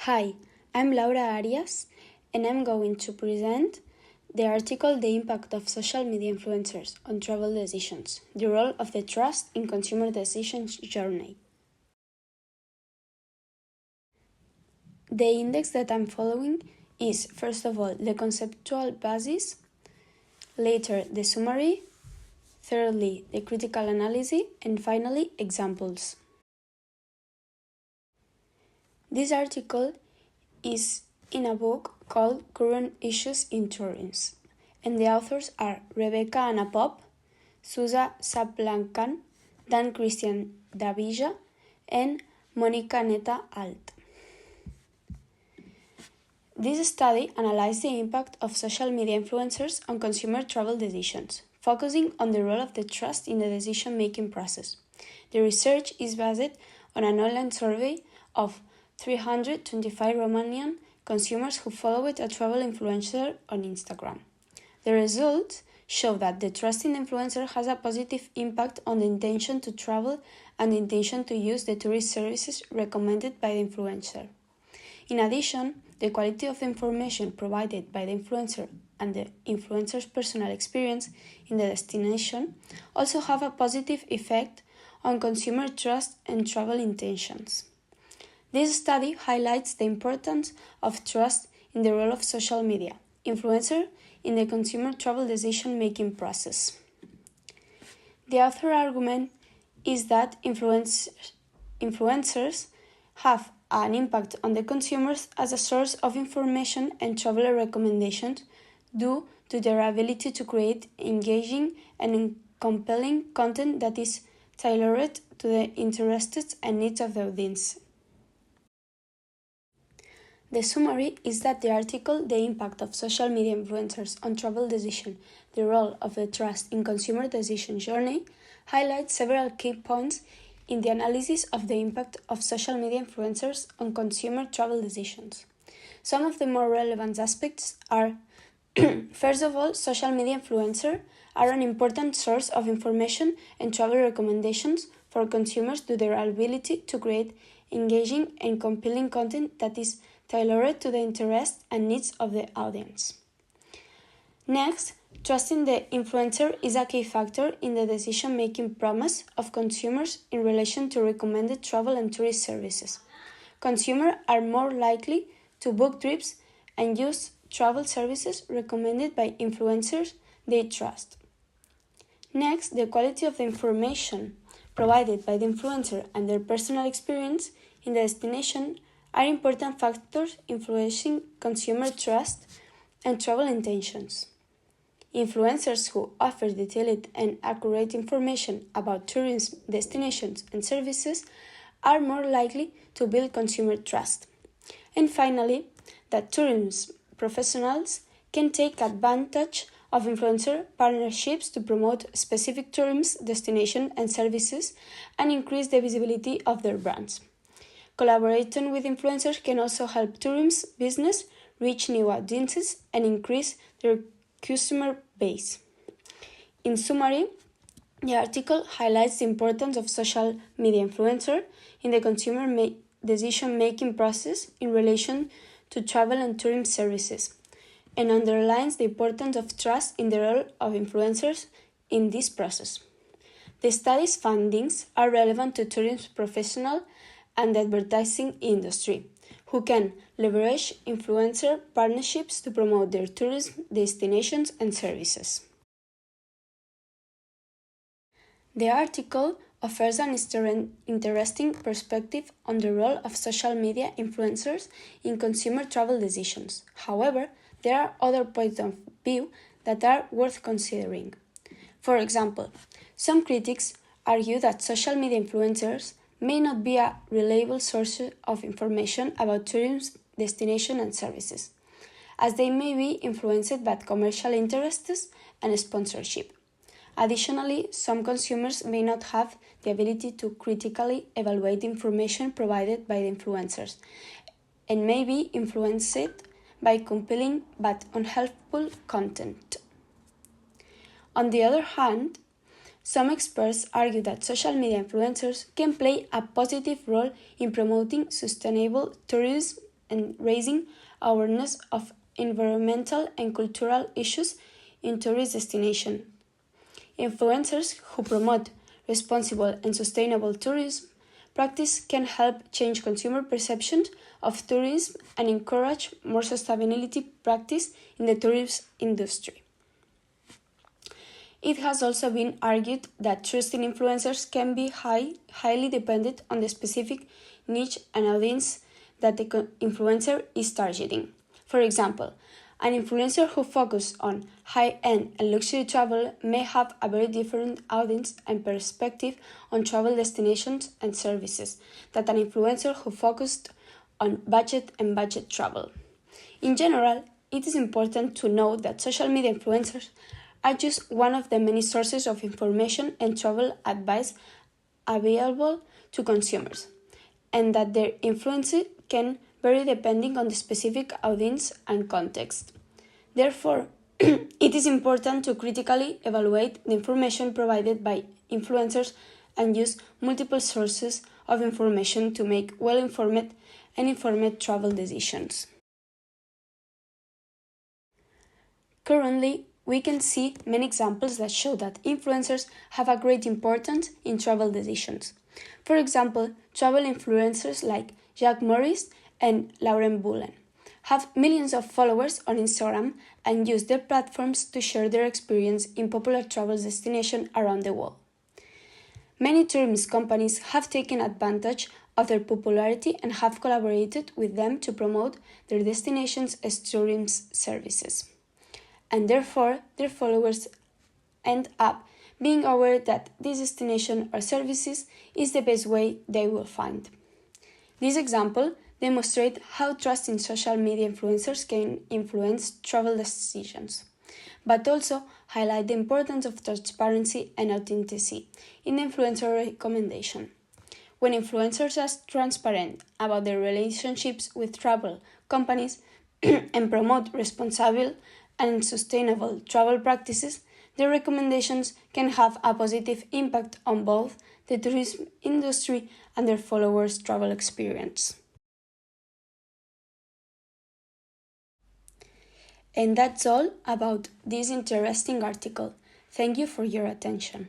Hi, I'm Laura Arias, and I'm going to present the article The Impact of Social Media Influencers on Travel Decisions, the Role of the Trust in Consumer Decisions Journey. The index that I'm following is, first of all, the conceptual basis, later the summary, thirdly, the critical analysis, and finally, examples. This article is in a book called Current Issues in Tourism, and the authors are Rebecca Anna Popp, Susa Saplankan, Dan Christian Davija, and Monica Neta Alt. This study analyzed the impact of social media influencers on consumer travel decisions, focusing on the role of the trust in the decision-making process. The research is based on an online survey of 325 Romanian consumers who followed a travel influencer on Instagram. The results show that the trust in the influencer has a positive impact on the intention to travel and the intention to use the tourist services recommended by the influencer. In addition, the quality of the information provided by the influencer and the influencer's personal experience in the destination also have a positive effect on consumer trust and travel intentions. This study highlights the importance of trust in the role of social media influencer in the consumer travel decision-making process. The author argument is that influencers have an impact on the consumers as a source of information and traveler recommendations due to their ability to create engaging and compelling content that is tailored to the interests and needs of the audience. The summary is that the article The Impact of Social Media Influencers on Travel Decision, the Role of the Trust in Consumer Decision Journey highlights several key points in the analysis of the impact of social media influencers on consumer travel decisions. Some of the more relevant aspects are first of all, social media influencers are an important source of information and travel recommendations for consumers due to their ability to create engaging and compelling content that is tailored to the interests and needs of the audience. Next, trusting the influencer is a key factor in the decision-making process of consumers in relation to recommended travel and tourist services. Consumers are more likely to book trips and use travel services recommended by influencers they trust. Next, the quality of the information provided by the influencer and their personal experience in the destination are important factors influencing consumer trust and travel intentions. Influencers who offer detailed and accurate information about tourism destinations and services are more likely to build consumer trust. And finally, that tourism professionals can take advantage of influencer partnerships to promote specific tourism destinations and services and increase the visibility of their brands. Collaborating with influencers can also help tourism business reach new audiences and increase their customer base. In summary, the article highlights the importance of social media influencers in the consumer decision-making process in relation to travel and tourism services, and underlines the importance of trust in the role of influencers in this process. The study's findings are relevant to tourism professionals and the advertising industry, who can leverage influencer partnerships to promote their tourism destinations and services. The article offers an interesting perspective on the role of social media influencers in consumer travel decisions. However, there are other points of view that are worth considering. For example, some critics argue that social media influencers may not be a reliable source of information about tourism destination and services, as they may be influenced by commercial interests and sponsorship. Additionally, some consumers may not have the ability to critically evaluate the information provided by the influencers and may be influenced by compelling but unhelpful content. On the other hand, some experts argue that social media influencers can play a positive role in promoting sustainable tourism and raising awareness of environmental and cultural issues in tourist destinations. Influencers who promote responsible and sustainable tourism practice can help change consumer perceptions of tourism and encourage more sustainability practice in the tourism industry. It has also been argued that trust in influencers can be highly dependent on the specific niche and audience that the influencer is targeting. For example, an influencer who focuses on high-end and luxury travel may have a very different audience and perspective on travel destinations and services than an influencer who focused on budget and budget travel. In general, it is important to note that social media influencers are just one of the many sources of information and travel advice available to consumers, and that their influence can vary depending on the specific audience and context. Therefore, it is important to critically evaluate the information provided by influencers and use multiple sources of information to make well-informed and informed travel decisions. Currently, we can see many examples that show that influencers have a great importance in travel decisions. For example, travel influencers like Jack Morris and Lauren Bullen have millions of followers on Instagram and use their platforms to share their experience in popular travel destinations around the world. Many tourism companies have taken advantage of their popularity and have collaborated with them to promote their destinations as tourism services. And therefore, their followers end up being aware that this destination or services is the best way they will find. This example demonstrates how trust in social media influencers can influence travel decisions, but also highlight the importance of transparency and authenticity in the influencer recommendation. When influencers are transparent about their relationships with travel companies and promote responsible and sustainable travel practices, their recommendations can have a positive impact on both the tourism industry and their followers' travel experience. And that's all about this interesting article. Thank you for your attention.